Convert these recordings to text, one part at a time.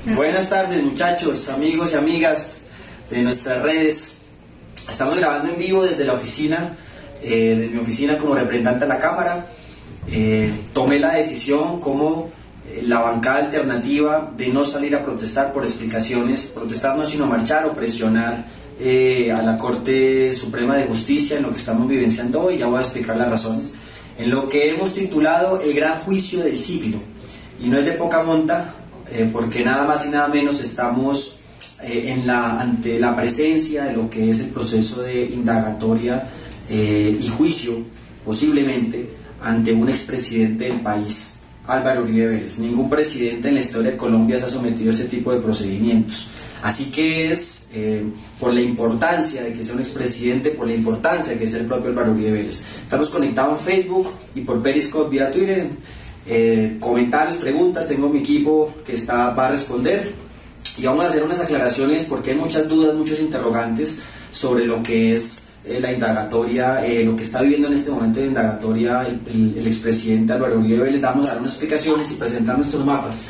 Buenas tardes, muchachos, amigos y amigas de nuestras redes. Estamos grabando en vivo desde la oficina, desde mi oficina como representante de la Cámara. Tomé la decisión como la bancada alternativa de no salir a protestar por explicaciones, protestar no sino marchar o presionar a la Corte Suprema de Justicia en lo que estamos vivenciando hoy. Ya voy a explicar las razones. En lo que hemos titulado el gran juicio del siglo, y no es de poca monta, porque nada más y nada menos estamos ante la presencia de lo que es el proceso de indagatoria y juicio, posiblemente, ante un expresidente del país, Álvaro Uribe Vélez. Ningún presidente en la historia de Colombia se ha sometido a este tipo de procedimientos. Así que es por la importancia de que sea un expresidente, por la importancia de que sea el propio Álvaro Uribe Vélez. Estamos conectados en Facebook y por Periscope vía Twitter. Comentarios, preguntas, tengo mi equipo que va a responder y vamos a hacer unas aclaraciones porque hay muchas dudas, muchos interrogantes sobre lo que es la indagatoria, lo que está viviendo en este momento de indagatoria el expresidente Álvaro Uribe Vélez. Vamos a dar unas explicaciones y presentar nuestros mapas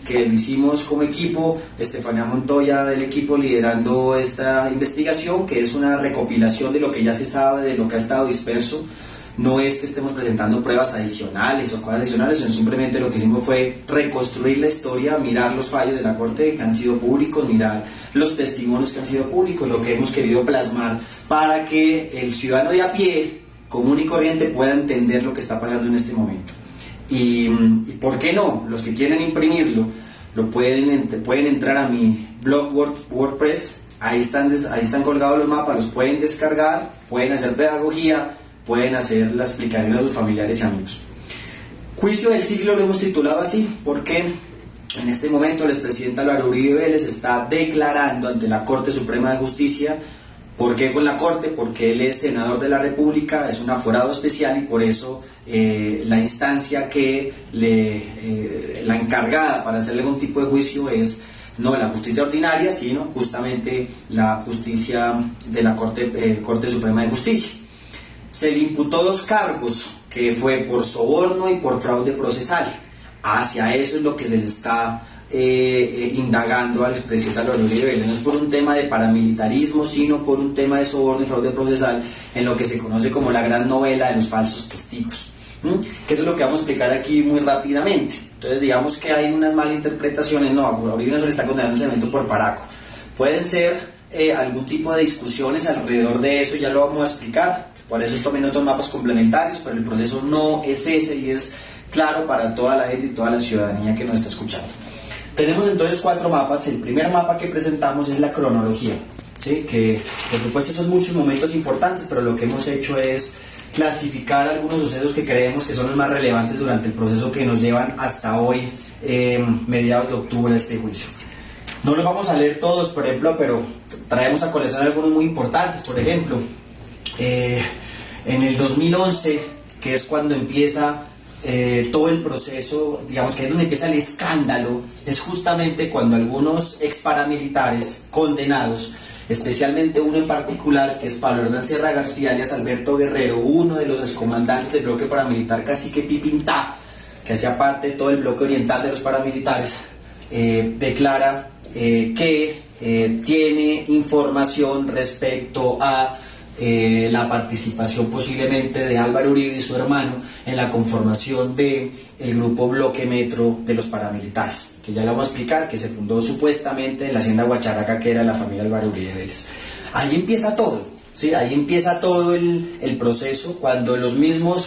que lo hicimos como equipo, Estefanía Montoya del equipo liderando esta investigación, que es una recopilación de lo que ya se sabe, de lo que ha estado disperso. No es que estemos presentando pruebas adicionales o cosas adicionales, sino simplemente lo que hicimos fue reconstruir la historia, mirar los fallos de la Corte que han sido públicos, mirar los testimonios que han sido públicos, lo que hemos querido plasmar para que el ciudadano de a pie, común y corriente, pueda entender lo que está pasando en este momento. Y ¿por qué no? Los que quieren imprimirlo, pueden entrar a mi blog WordPress, ahí están colgados los mapas, los pueden descargar, pueden hacer pedagogía, pueden hacer la explicación a sus familiares y amigos. Juicio del siglo lo hemos titulado así porque en este momento el expresidente Álvaro Uribe Vélez está declarando ante la Corte Suprema de Justicia. ¿Por qué con la Corte? Porque él es senador de la República, es un aforado especial y por eso la instancia que la encargada para hacerle algún tipo de juicio es no la justicia ordinaria, sino justamente la justicia de la Corte Suprema de Justicia. Se le imputó 2 cargos, que fue por soborno y por fraude procesal. Hacia eso es lo que se le está indagando al expresidente Álvaro Uribe Vélez. No es por un tema de paramilitarismo, sino por un tema de soborno y fraude procesal en lo que se conoce como la gran novela de los falsos testigos. Que eso es lo que vamos a explicar aquí muy rápidamente. Entonces digamos que hay unas malinterpretaciones. No, a Uribe no se le está condenando ese evento por paraco. Pueden ser algún tipo de discusiones alrededor de eso, ya lo vamos a explicar. Por eso también otros mapas complementarios, pero el proceso no es ese y es claro para toda la gente y toda la ciudadanía que nos está escuchando. Tenemos entonces 4 mapas. El primer mapa que presentamos es la cronología, ¿sí? Que por supuesto son muchos momentos importantes, pero lo que hemos hecho es clasificar algunos sucesos que creemos que son los más relevantes durante el proceso que nos llevan hasta hoy, mediados de octubre, de este juicio. No los vamos a leer todos, por ejemplo, pero traemos a colección algunos muy importantes. Por ejemplo, en el 2011, que es cuando empieza todo el proceso, digamos que es donde empieza el escándalo, es justamente cuando algunos ex paramilitares condenados, especialmente uno en particular, que es Pablo Hernán Sierra García, alias Alberto Guerrero, uno de los excomandantes del bloque paramilitar Cacique Pipintá, que hacía parte de todo el bloque oriental de los paramilitares, declara que tiene información respecto a la participación posiblemente de Álvaro Uribe y su hermano en la conformación del grupo Bloque Metro de los paramilitares, que ya lo vamos a explicar, que se fundó supuestamente en la hacienda Guacharaca, que era la familia Álvaro Uribe Vélez. Ahí empieza todo, ¿sí? Ahí empieza todo el proceso, cuando el mismo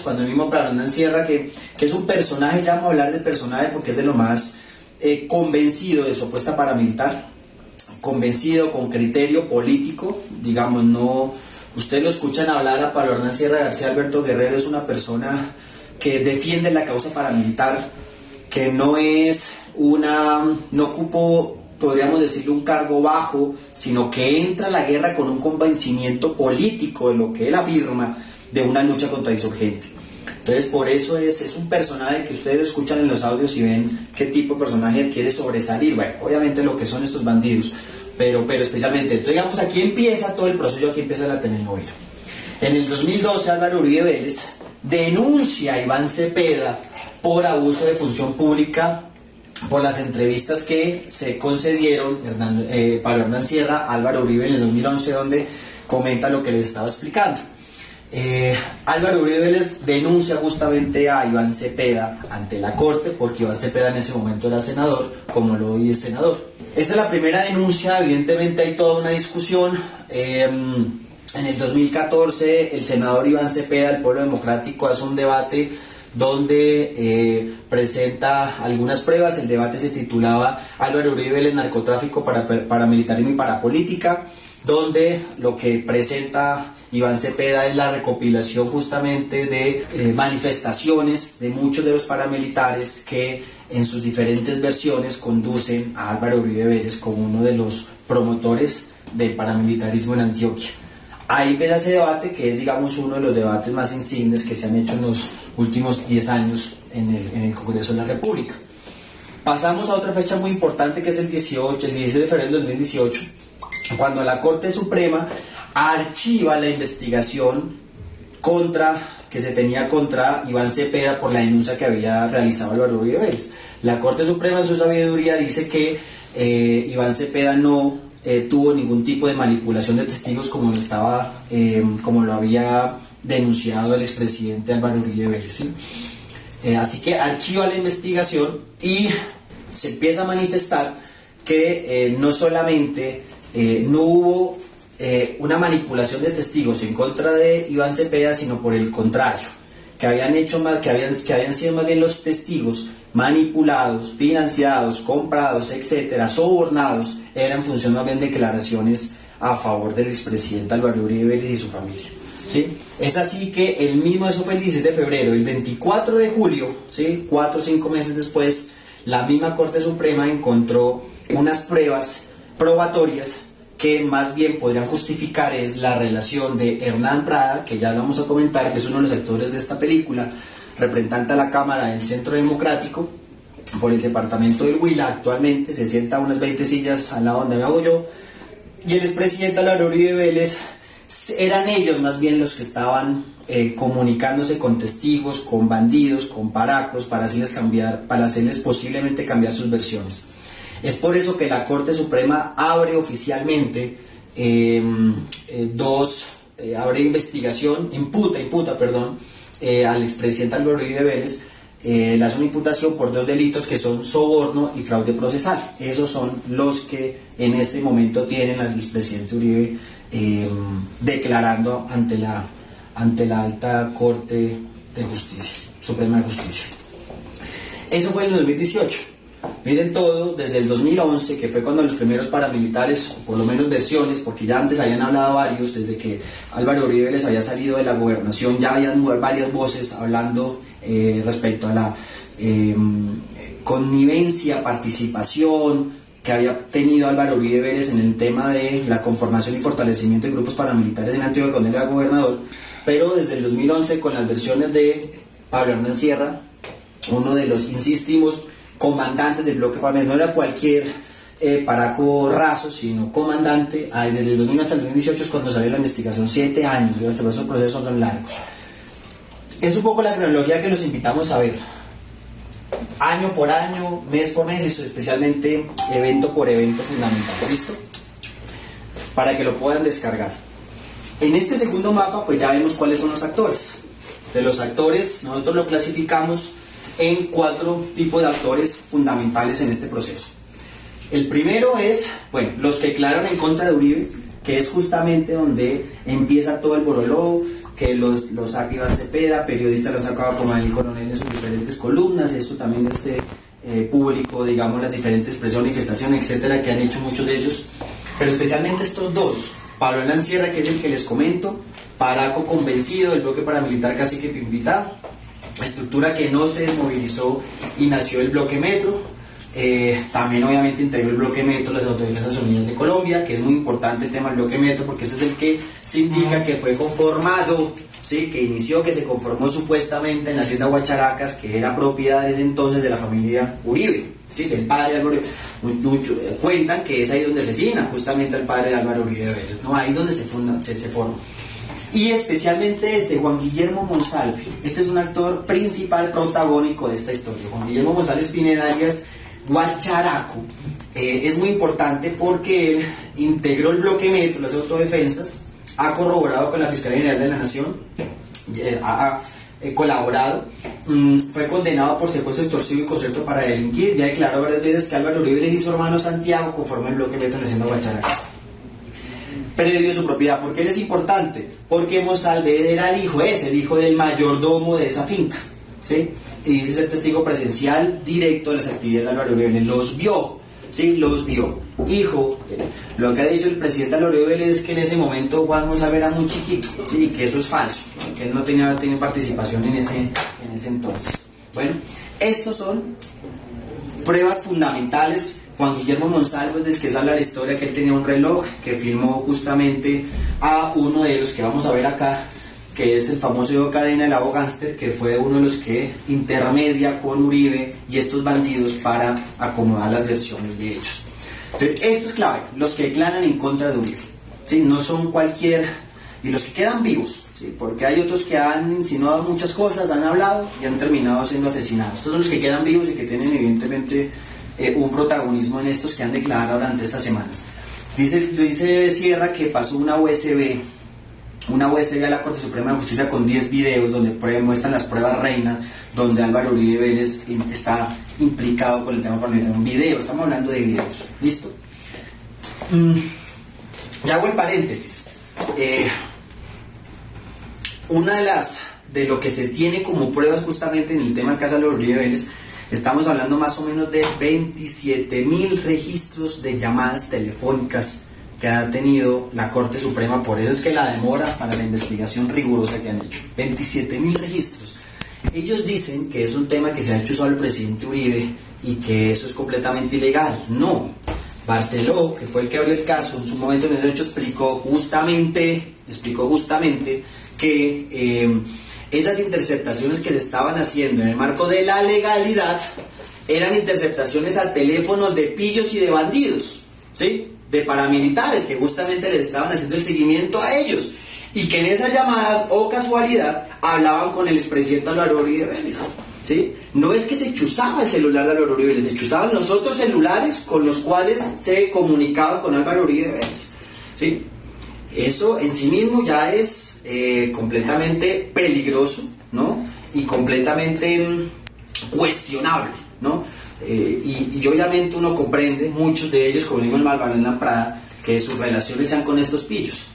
Pablo Hernán Sierra, que es un personaje, ya vamos a hablar del personaje porque es de lo más convencido de su apuesta paramilitar, convencido con criterio político, digamos, no. Ustedes lo escuchan hablar a Pablo Hernán Sierra García. Alberto Guerrero es una persona que defiende la causa paramilitar, que no ocupó, podríamos decirle, un cargo bajo, sino que entra a la guerra con un convencimiento político de lo que él afirma de una lucha contra insurgente. Entonces por eso es un personaje que ustedes lo escuchan en los audios y ven qué tipo de personajes quiere sobresalir. Bueno, obviamente lo que son estos bandidos, pero especialmente esto. Digamos, aquí empieza todo el proceso, aquí empieza la telenovela. En el 2012 Álvaro Uribe Vélez denuncia a Iván Cepeda por abuso de función pública por las entrevistas que se concedieron Pablo Hernán Sierra a Álvaro Uribe en el 2011, donde comenta lo que les estaba explicando. Álvaro Uribe Vélez denuncia justamente a Iván Cepeda ante la corte, porque Iván Cepeda en ese momento era senador, como lo hoy es senador. Esta es la primera denuncia. Evidentemente hay toda una discusión. En el 2014 el senador Iván Cepeda del Polo Democrático hace un debate donde presenta algunas pruebas. El debate se titulaba Álvaro Uribe Vélez, narcotráfico, paramilitarismo y parapolítica, donde lo que presenta Iván Cepeda es la recopilación justamente de manifestaciones de muchos de los paramilitares que en sus diferentes versiones conducen a Álvaro Uribe Vélez como uno de los promotores del paramilitarismo en Antioquia. Ahí empieza ese debate, que es, digamos, uno de los debates más insignes que se han hecho en los últimos 10 años en el Congreso de la República. Pasamos a otra fecha muy importante, que es el 16 de febrero del 2018, cuando la Corte Suprema archiva la investigación que se tenía contra Iván Cepeda por la denuncia que había realizado Álvaro Uribe Vélez. La Corte Suprema, en su sabiduría, dice que Iván Cepeda no tuvo ningún tipo de manipulación de testigos como lo había denunciado el expresidente Álvaro Uribe Vélez, ¿sí? Así que archiva la investigación y se empieza a manifestar que no solamente no hubo una manipulación de testigos en contra de Iván Cepeda, sino por el contrario, que habían sido más bien los testigos manipulados, financiados, comprados, etcétera, sobornados, eran en función más bien de declaraciones a favor del expresidente Álvaro Uribe Vélez y su familia, ¿sí? Es así que eso fue el 16 de febrero, el 24 de julio, ¿sí? 4 o 5 meses después, la misma Corte Suprema encontró unas pruebas probatorias que más bien podrían justificar es la relación de Hernán Prada, que ya vamos a comentar, que es uno de los actores de esta película, representante a la Cámara del Centro Democrático por el departamento del Huila. Actualmente se sienta a unas 20 sillas al lado donde me hago yo, y el expresidente Álvaro Uribe Vélez. Eran ellos más bien los que estaban comunicándose con testigos, con bandidos, con paracos, para hacerles posiblemente cambiar sus versiones. Es por eso que la Corte Suprema abre oficialmente investigación, imputa al expresidente Álvaro Uribe Vélez. Le hace una imputación por 2 delitos que son soborno y fraude procesal. Esos son los que en este momento tienen al expresidente Uribe declarando ante la Alta Corte de Justicia, Suprema de Justicia. Eso fue en el 2018. Miren todo, desde el 2011, que fue cuando los primeros paramilitares, por lo menos versiones, porque ya antes habían hablado varios, desde que Álvaro Uribe les había salido de la gobernación, ya habían varias voces hablando respecto a la connivencia, participación que había tenido Álvaro Uribe Vélez en el tema de la conformación y fortalecimiento de grupos paramilitares en Antioquia cuando él era gobernador. Pero desde el 2011, con las versiones de Pablo Hernán Sierra, uno de los, insistimos, comandantes del bloque paramilitar, no era cualquier paraco raso, sino comandante. Desde el 2000 hasta el 2018 es cuando salió la investigación, 7 años, esos procesos son largos. Es un poco la cronología que los invitamos a ver, año por año, mes por mes, y especialmente evento por evento fundamental, ¿listo? Para que lo puedan descargar. En este segundo mapa pues ya vemos cuáles son los actores. De los actores nosotros lo clasificamos en 4 tipos de actores fundamentales en este proceso. El primero es, los que declararon en contra de Uribe, que es justamente donde empieza todo el boroló, que los saca Iván Cepeda, periodista los sacaba como el coronel en sus diferentes columnas, y eso también público, digamos, las diferentes presiones, manifestaciones, etcétera, que han hecho muchos de ellos, pero especialmente estos dos, Pablo Hernán Sierra, que es el que les comento, paraco convencido del bloque paramilitar Cacique Pimpitá, estructura que no se desmovilizó y nació el bloque Metro. También obviamente integró el bloque Metro las Autodefensas Unidas de Colombia, que es muy importante el tema del bloque Metro porque ese es el que se indica que fue conformado, ¿sí? Que se conformó supuestamente en la hacienda Huacharacas, que era propiedad desde entonces de la familia Uribe, ¿sí? Del padre de Álvaro Uribe. Cuentan que es ahí donde asesina justamente al padre de Álvaro Uribe Vélez, ¿no? Ahí es donde se forma. Y especialmente Juan Guillermo Monsalve. Este es un actor principal, protagónico de esta historia. Juan Guillermo Monsalve Pineda Arias Guacharaco es muy importante porque él integró el bloque Metro, las autodefensas, ha corroborado con la Fiscalía General de la Nación, ha colaborado, fue condenado por secuestro extorsivo y concierto para delinquir, ya declaró varias veces que Álvaro Uribe y su hermano Santiago conforman el bloque Metro haciendo guacharacas. Predio su propiedad. ¿Por qué él es importante? Porque Monsalve era el hijo del mayordomo de esa finca, ¿sí? Y dice ser testigo presencial directo de las actividades de Álvaro Uribe Vélez. Los vio, ¿sí? Los vio. Hijo, lo que ha dicho el presidente Álvaro Uribe Vélez es que en ese momento Juan Monsalve era muy chiquito, ¿sí? Y que eso es falso, que él no tenía participación en ese entonces. Bueno, estos son pruebas fundamentales. Juan Guillermo Monsalve, desde que habla la historia, que él tenía un reloj que filmó justamente a uno de los que vamos a ver acá, que es el famoso Edo Cadena, el Abo Gánster, que fue uno de los que intermedia con Uribe y estos bandidos para acomodar las versiones de ellos. Entonces, esto es clave, los que declaran en contra de Uribe, ¿sí? No son cualquier, y los que quedan vivos, ¿sí? Porque hay otros que han insinuado muchas cosas, han hablado y han terminado siendo asesinados. Estos son los que quedan vivos y que tienen evidentemente un protagonismo en estos que han declarado durante estas semanas. Dice Sierra que pasó una USB a la Corte Suprema de Justicia con 10 videos donde muestran las pruebas reina, donde Álvaro Uribe Vélez está implicado con el tema parlamentario. Un video, estamos hablando de videos. ¿Listo? Ya hago el paréntesis. Una de lo que se tiene como pruebas justamente en el tema del caso de Álvaro Uribe Vélez, estamos hablando más o menos de 27.000 registros de llamadas telefónicas que ha tenido la Corte Suprema. Por eso es que la demora para la investigación rigurosa que han hecho. 27.000 registros. Ellos dicen que es un tema que se ha hecho usado el presidente Uribe y que eso es completamente ilegal. No. Barceló, que fue el que abrió el caso, en su momento en el hecho explicó justamente que esas interceptaciones que se estaban haciendo en el marco de la legalidad eran interceptaciones a teléfonos de pillos y de bandidos, ¿sí? De paramilitares que justamente les estaban haciendo el seguimiento a ellos, y que en esas llamadas, o casualidad, hablaban con el expresidente Álvaro Uribe Vélez, ¿sí? No es que se chuzaba el celular de Álvaro Uribe Vélez, se chuzaban los otros celulares con los cuales se comunicaban con Álvaro Uribe Vélez, ¿sí? Eso en sí mismo ya es completamente peligroso, ¿no? Y completamente cuestionable, ¿no? Y obviamente uno comprende, muchos de ellos, como dijo el Malvarena Prada, que sus relaciones sean con estos pillos.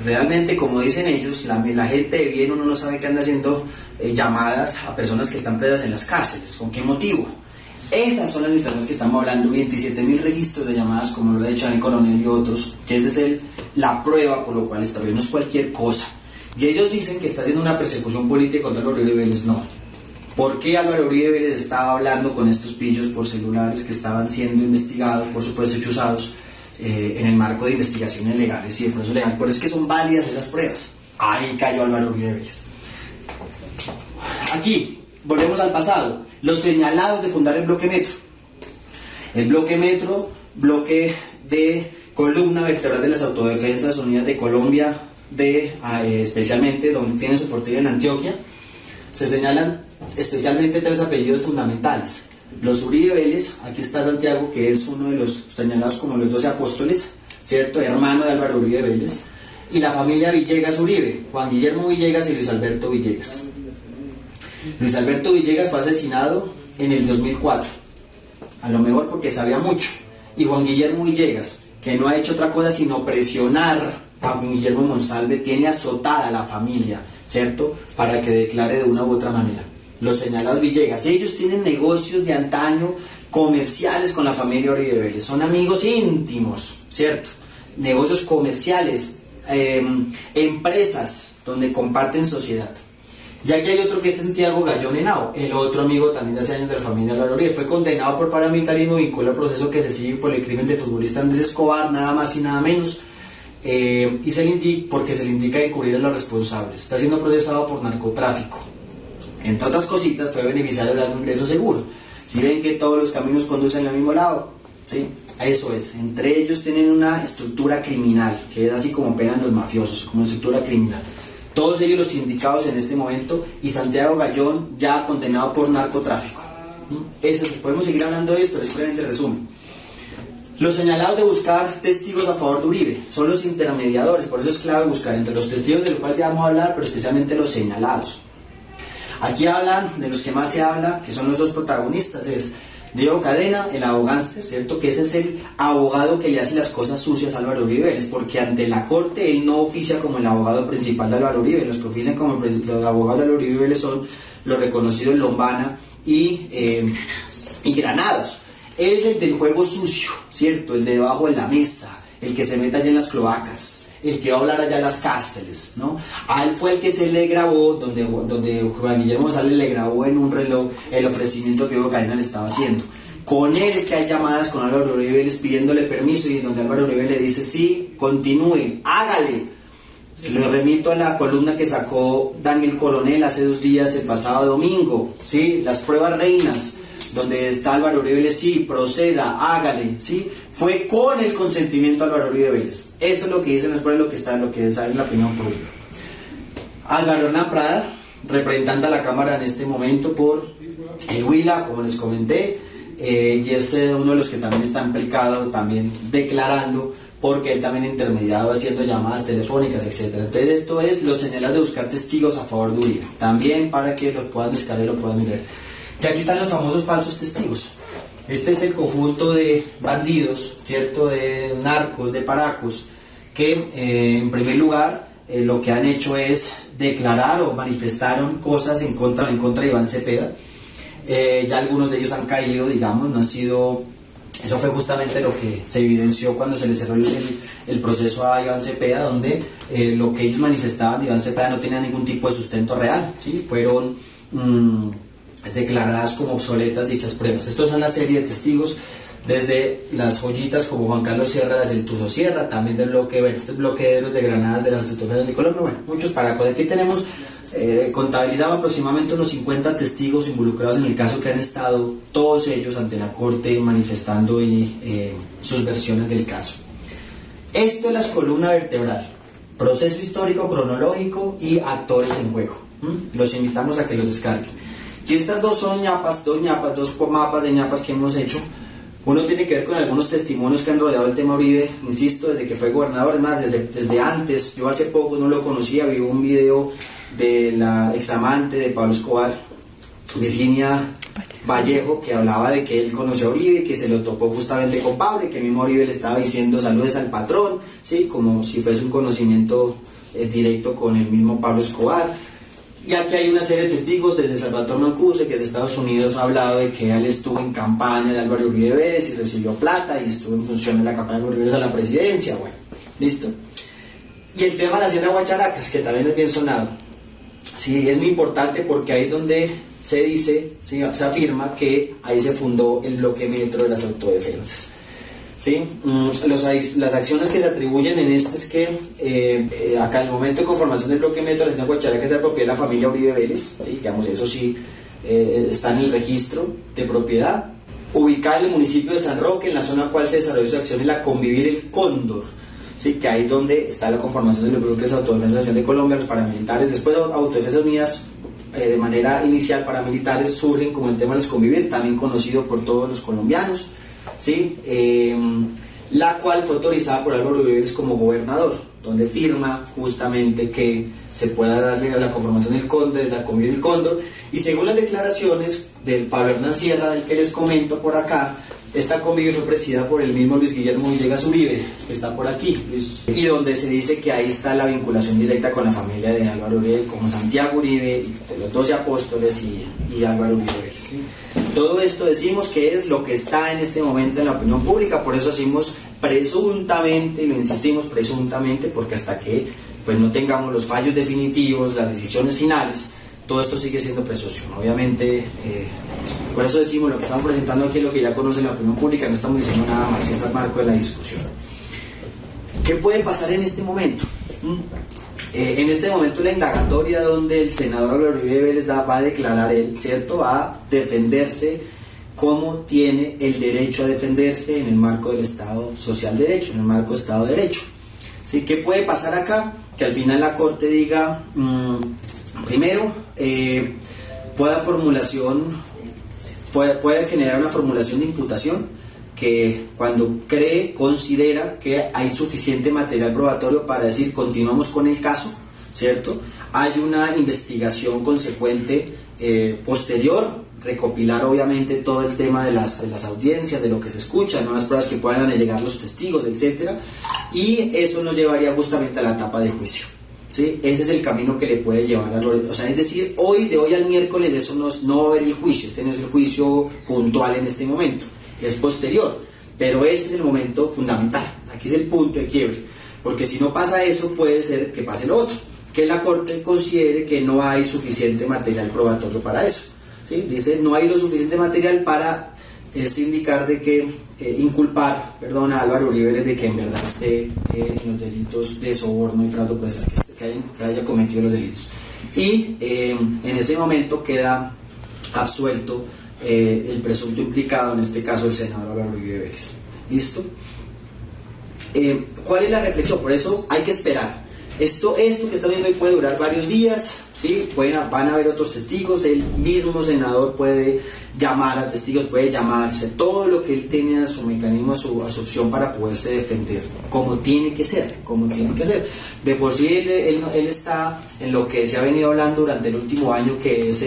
Realmente, como dicen ellos, la gente de bien, uno no sabe qué anda haciendo llamadas a personas que están presas en las cárceles. ¿Con qué motivo? Esas son las situaciones que estamos hablando, 27.000 registros de llamadas, como lo ha dicho el coronel y otros, que esa es la prueba por lo cual está bien, no es cualquier cosa. Y ellos dicen que está haciendo una persecución política contra Álvaro Uribe Vélez. No. ¿Por qué Álvaro Uribe Vélez estaba hablando con estos pillos por celulares que estaban siendo investigados, por supuesto chuzados, en el marco de investigaciones legales y de proceso legal? Por eso es que son válidas esas pruebas. Ahí cayó Álvaro Uribe Vélez. Aquí, volvemos al pasado. Los señalados de fundar el bloque Metro. El bloque Metro, bloque de columna vertebral de las Autodefensas Unidas de Colombia, especialmente donde tiene su fortaleza en Antioquia, se señalan especialmente 3 apellidos fundamentales. Los Uribe Vélez, aquí está Santiago, que es uno de los señalados como los 12 apóstoles, ¿cierto? Hermano de Álvaro Uribe Vélez, y la familia Villegas Uribe, Juan Guillermo Villegas y Luis Alberto Villegas. Luis Alberto Villegas fue asesinado en el 2004, a lo mejor porque sabía mucho, y Juan Guillermo Villegas, que no ha hecho otra cosa sino presionar a Juan Guillermo Monsalve, tiene azotada a la familia, ¿cierto?, para que declare de una u otra manera. Los señalados Villegas, ellos tienen negocios de antaño comerciales con la familia Uribe Vélez, son amigos íntimos, ¿cierto?, negocios comerciales, empresas donde comparten sociedad. Y aquí hay otro que es Santiago Gallón Henao, el otro amigo también de hace años de la familia Álvaro Uribe. Fue condenado por paramilitarismo, vinculado al proceso que se sigue por el crimen del futbolista Andrés Escobar, nada más y nada menos, y porque se le indica encubrir a los responsables. Está siendo procesado por narcotráfico. Entre otras cositas, fue beneficiario de un ingreso seguro. Si ven que todos los caminos conducen al mismo lado, ¿sí? Eso es. Entre ellos tienen una estructura criminal, que es así como operan los mafiosos, como estructura criminal. Todos ellos los sindicados en este momento, y Santiago Gallón ya condenado por narcotráfico. Podemos seguir hablando de eso, pero simplemente resumen. Los señalados de buscar testigos a favor de Uribe son los intermediadores, por eso es clave buscar entre los testigos de los cuales ya vamos a hablar, pero especialmente los señalados. Aquí hablan de los que más se habla, que son los dos protagonistas, es Diego Cadena, el abogánster, ¿cierto? Que ese es el abogado que le hace las cosas sucias a Álvaro Uribe Vélez, porque ante la corte él no oficia como el abogado principal de Álvaro Uribe. Los que ofician como los abogados de Álvaro Uribe Vélez son los reconocidos Lombana y Granados. Él es el del juego sucio, ¿cierto? El de debajo de la mesa, el que se mete allá en las cloacas, el que va a hablar allá en las cárceles, ¿no? A él fue el que se le grabó, donde Juan Guillermo González le grabó en un reloj el ofrecimiento que Diego Cadena le estaba haciendo. Con él es que hay llamadas con Álvaro Uribe Vélez pidiéndole permiso, y en donde Álvaro Uribe le dice, sí, continúe, hágale. Lo remito a la columna que sacó Daniel Coronel hace 2 días, el pasado domingo, ¿sí? Las pruebas reinas, donde está Álvaro Uribe Vélez, sí, proceda, hágale, ¿sí? Fue con el consentimiento de Álvaro Uribe Vélez. Eso es lo que dicen las pruebas, lo que está en la opinión pública. Álvaro Hernán Prada, representante a la Cámara en este momento por el Huila, como les comenté, y es uno de los que también está implicado, también declarando, porque él también intermediado haciendo llamadas telefónicas, etc. Entonces esto es los señales de buscar testigos a favor de Uribe, también para que los puedan descargar y lo puedan mirar. Y aquí están los famosos falsos testigos. Este es el conjunto de bandidos, ¿cierto? De narcos, de paracos, que en primer lugar lo que han hecho es declarar o manifestaron cosas en contra de Iván Cepeda. Ya algunos de ellos han caído, digamos, no han sido... Eso fue justamente lo que se evidenció cuando se le cerró el proceso a Iván Cepeda, donde lo que ellos manifestaban de Iván Cepeda no tenía ningún tipo de sustento real, ¿sí? Fueron declaradas como obsoletas dichas pruebas. Estos son la serie de testigos, desde las joyitas como Juan Carlos Sierra, desde el Tuzo Sierra, también del bloque, bueno, este bloque de los de Granadas de las Autoridades de Colombia, bueno, muchos paracos. Aquí tenemos contabilizaba aproximadamente unos 50 testigos involucrados en el caso, que han estado todos ellos ante la corte manifestando sus versiones del caso. Esto es la columna vertebral: proceso histórico, cronológico y actores en juego. Los invitamos a que los descarguen. Y estas dos son dos mapas de ñapas que hemos hecho. Uno tiene que ver con algunos testimonios que han rodeado el tema Uribe, insisto, desde que fue gobernador, es más, desde antes. Yo hace poco no lo conocía, vi un video de la examante de Pablo Escobar, Virginia Vallejo, que hablaba de que él conoció a Uribe, que se lo topó justamente con Pablo, y que el mismo Uribe le estaba diciendo saludes al patrón, ¿sí? Como si fuese un conocimiento directo con el mismo Pablo Escobar. Y aquí hay una serie de testigos, desde Salvatore Mancuso, que desde Estados Unidos ha hablado de que él estuvo en campaña de Álvaro Uribe Vélez y recibió plata, y estuvo en función de la campaña de Álvaro Uribe Vélez a la presidencia. Bueno, listo. Y el tema de la hacienda Guacharacas, que también es bien sonado. Sí, es muy importante porque ahí es donde se dice, ¿sí? Se afirma que ahí se fundó el bloque metro de las autodefensas. ¿Sí? Las acciones que se atribuyen en este es que acá en el momento de conformación del bloque metro, la hacienda Guacharacas es de propiedad de la familia Uribe Vélez, ¿sí? Digamos, eso sí está en el registro de propiedad. Ubicada en el municipio de San Roque, en la zona en la cual se desarrolló su acción, y la Convivir el Cóndor. Sí, que ahí donde está la conformación de los bloques de Autodefensa de Colombia, los paramilitares. Después de Autodefensas Unidas, de manera inicial, paramilitares surgen como el tema de los Convivir, también conocido por todos los colombianos, ¿sí? La cual fue autorizada por Álvaro Uribe Vélez como gobernador, donde firma justamente que se pueda darle a la conformación del Cóndor, de la Convivir el Cóndor. Y según las declaraciones del Pablo Hernán Sierra, del que les comento por acá, esta Convivir fue presidida por el mismo Luis Guillermo Villegas Uribe, que está por aquí, y donde se dice que ahí está la vinculación directa con la familia de Álvaro Uribe, como Santiago Uribe, de los 12 apóstoles y Álvaro Uribe. ¿Sí? Todo esto decimos que es lo que está en este momento en la opinión pública, por eso decimos presuntamente, y lo insistimos presuntamente, porque hasta que pues no tengamos los fallos definitivos, las decisiones finales, todo esto sigue siendo presunción. Obviamente, por eso decimos lo que estamos presentando aquí es lo que ya conoce la opinión pública, no estamos diciendo nada más, es el marco de la discusión. ¿Qué puede pasar en este momento? En este momento la indagatoria donde el senador Álvaro Uribe Vélez va a declarar él, ¿cierto?, a defenderse como tiene el derecho a defenderse en el marco del Estado Social de Derecho, en el marco del Estado de Derecho. ¿Sí? ¿Qué puede pasar acá? Que al final la Corte diga, primero, pueda formulación puede generar una formulación de imputación que cuando considera que hay suficiente material probatorio para decir continuamos con el caso, ¿cierto? Hay una investigación consecuente posterior, recopilar obviamente todo el tema de las audiencias, de lo que se escucha, nuevas pruebas que puedan llegar los testigos, etc. Y eso nos llevaría justamente a la etapa de juicio, ¿sí? Ese es el camino que le puede llevar a Lorenzo. O sea, es decir, de hoy al miércoles eso no va a haber el juicio, este no es el juicio puntual en este momento, es posterior, pero este es el momento fundamental, aquí es el punto de quiebre, porque si no pasa eso puede ser que pase lo otro, que la Corte considere que no hay suficiente material probatorio para eso, ¿sí? Dice, no hay lo suficiente material para indicar de que inculpar, a Álvaro Uribe Vélez de que en verdad esté en los delitos de soborno y fraude procesal, que haya cometido los delitos. Y en ese momento queda absuelto el presunto implicado, en este caso el senador Álvaro Uribe Vélez. ¿Listo? ¿Cuál es la reflexión? Por eso hay que esperar. Esto que está viendo hoy puede durar varios días, ¿sí? Van a haber otros testigos, el mismo senador puede llamar a testigos, puede llamarse, todo lo que él tiene a su mecanismo, a su opción para poderse defender, como tiene que ser. De por sí él está en lo que se ha venido hablando durante el último año, que es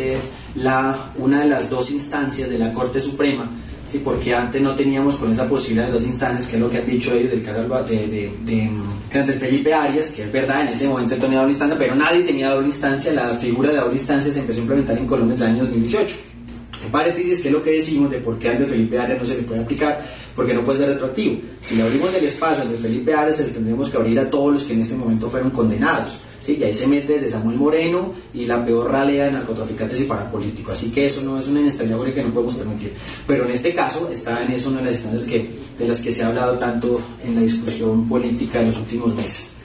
una de las dos instancias de la Corte Suprema, ¿sí? Porque antes no teníamos con esa posibilidad de dos instancias, que es lo que han dicho ellos del caso de Andrés Felipe Arias, que es verdad, en ese momento él tenía doble instancia, pero nadie tenía doble instancia. La figura de doble instancia se empezó a implementar en Colombia en el año 2018. En paréntesis, que es lo que decimos de por qué a Andrés Felipe Arias no se le puede aplicar, porque no puede ser retroactivo. Si le abrimos el espacio a Andrés Felipe Arias, le tendremos que abrir a todos los que en este momento fueron condenados, ¿sí? Y ahí se mete desde Samuel Moreno y la peor ralea de narcotraficantes y parapolíticos. Así que eso no es una inestabilidad jurídica que no podemos permitir. Pero en este caso está en eso una de las instancias de las que se ha hablado tanto en la discusión política de los últimos meses.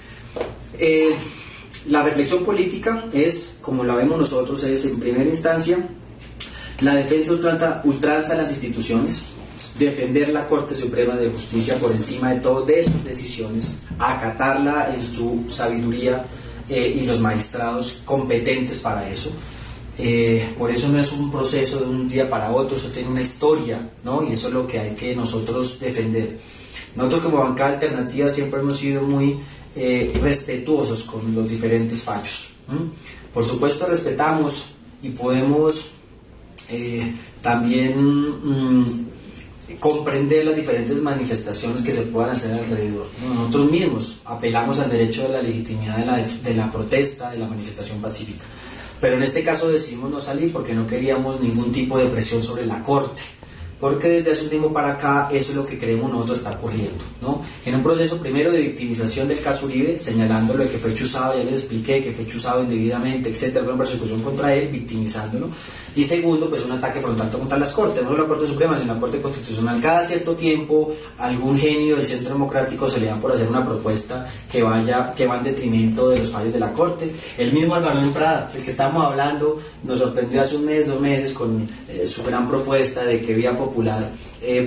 La reflexión política es, como la vemos nosotros, es en primera instancia la defensa ultranza a las instituciones, defender la Corte Suprema de Justicia por encima de todo, de sus decisiones, acatarla en su sabiduría y los magistrados competentes para eso. Por eso no es un proceso de un día para otro, eso tiene una historia, ¿no? Y eso es lo que hay que nosotros defender. Nosotros como bancada alternativa siempre hemos sido muy respetuosos con los diferentes fallos. Por supuesto respetamos y podemos también comprender las diferentes manifestaciones que se puedan hacer alrededor. Nosotros mismos apelamos al derecho de la legitimidad de la protesta, de la manifestación pacífica, pero en este caso decidimos no salir porque no queríamos ningún tipo de presión sobre la Corte, porque desde hace un tiempo para acá eso es lo que creemos nosotros está ocurriendo, ¿no? En un proceso primero de victimización del caso Uribe, señalándolo de que fue chuzado, ya les expliqué que fue chuzado indebidamente, etcétera, una persecución contra él, victimizándolo. Y segundo, pues un ataque frontal contra las Cortes, no solo la Corte Suprema, sino la Corte Constitucional. Cada cierto tiempo, algún genio del Centro Democrático se le da por hacer una propuesta que va en detrimento de los fallos de la Corte. El mismo Álvaro Prada, del que estábamos hablando, nos sorprendió hace un mes, 2 meses, con su gran propuesta de que vía popular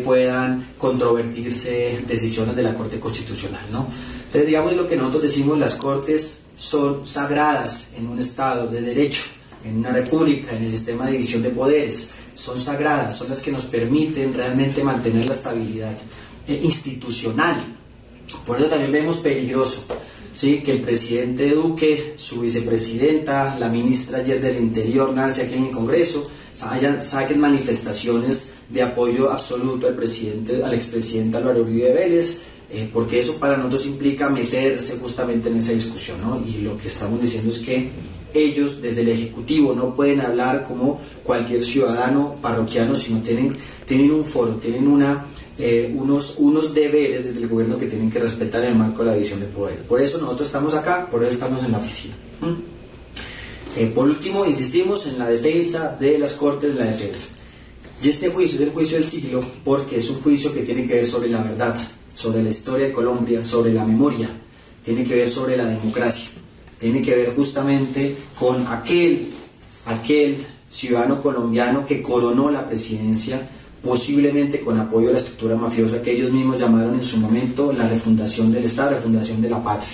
puedan controvertirse decisiones de la Corte Constitucional, ¿no? Entonces, digamos lo que nosotros decimos, las Cortes son sagradas en un Estado de Derecho, en una república, en el sistema de división de poderes, son sagradas, son las que nos permiten realmente mantener la estabilidad institucional. Por eso también vemos peligroso, ¿sí?, que el presidente Duque, su vicepresidenta, la ministra ayer del Interior, Nancy, aquí en el Congreso, saquen manifestaciones de apoyo absoluto al expresidente Álvaro Uribe Vélez, porque eso para nosotros implica meterse justamente en esa discusión, ¿no? Y lo que estamos diciendo es que ellos desde el Ejecutivo no pueden hablar como cualquier ciudadano parroquiano, sino tienen un foro, tienen unos deberes desde el gobierno que tienen que respetar en el marco de la división de poder. Por eso nosotros estamos acá, por eso estamos en la oficina. Por último, insistimos en la defensa de las Cortes, la defensa. Y este juicio es el juicio del siglo porque es un juicio que tiene que ver sobre la verdad, sobre la historia de Colombia, sobre la memoria, tiene que ver sobre la democracia, tiene que ver justamente con aquel ciudadano colombiano que coronó la presidencia, posiblemente con apoyo de la estructura mafiosa que ellos mismos llamaron en su momento la refundación del Estado, refundación de la patria,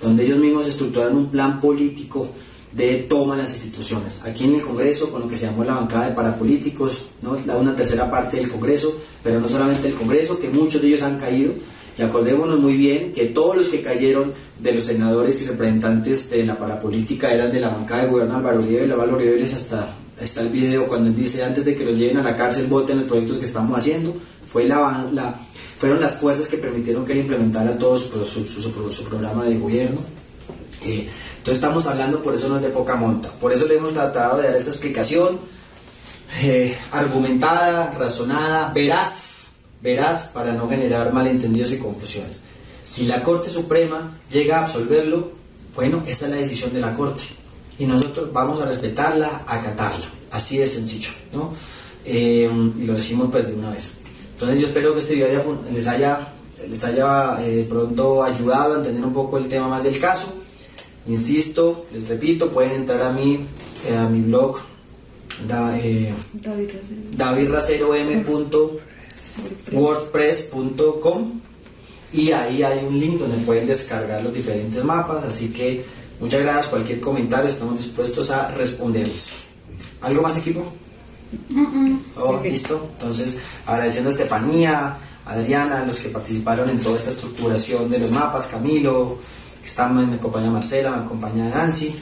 donde ellos mismos estructuraron un plan político de toma en las instituciones. Aquí en el Congreso, con lo que se llamó la bancada de parapolíticos, ¿no? Una tercera parte del Congreso, pero no solamente el Congreso, que muchos de ellos han caído. Y acordémonos muy bien que todos los que cayeron de los senadores y representantes de la parapolítica eran de la bancada de gobierno Álvaro Uribe. Álvaro Uribe hasta está el video cuando él dice: antes de que los lleven a la cárcel, voten los proyectos que estamos haciendo. Fueron las fuerzas que permitieron que él implementara todo su programa de gobierno. Entonces estamos hablando, por eso no es de poca monta. Por eso le hemos tratado de dar esta explicación argumentada, razonada, veraz, para no generar malentendidos y confusiones. Si la Corte Suprema llega a absolverlo, bueno, esa es la decisión de la Corte y nosotros vamos a respetarla, a acatarla, así de sencillo, ¿no? Y lo decimos pues de una vez. Entonces yo espero que este video les haya pronto ayudado a entender un poco el tema más del caso. Insisto, les repito, pueden entrar a mi blog davidracerom.wordpress.com y ahí hay un link donde pueden descargar los diferentes mapas, así que muchas gracias. Cualquier comentario estamos dispuestos a responderles. ¿Algo más, equipo? Oh, listo. Entonces, agradeciendo a Estefanía, a Adriana, a los que participaron en toda esta estructuración de los mapas, Camilo, que están, me acompaña Marcela, me acompaña Nancy,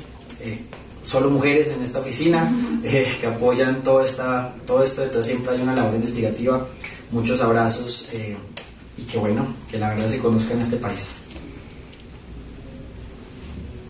solo mujeres en esta oficina, que apoyan todo esto. Detrás siempre hay una labor investigativa. Muchos abrazos y que bueno, que la verdad se conozca en este país.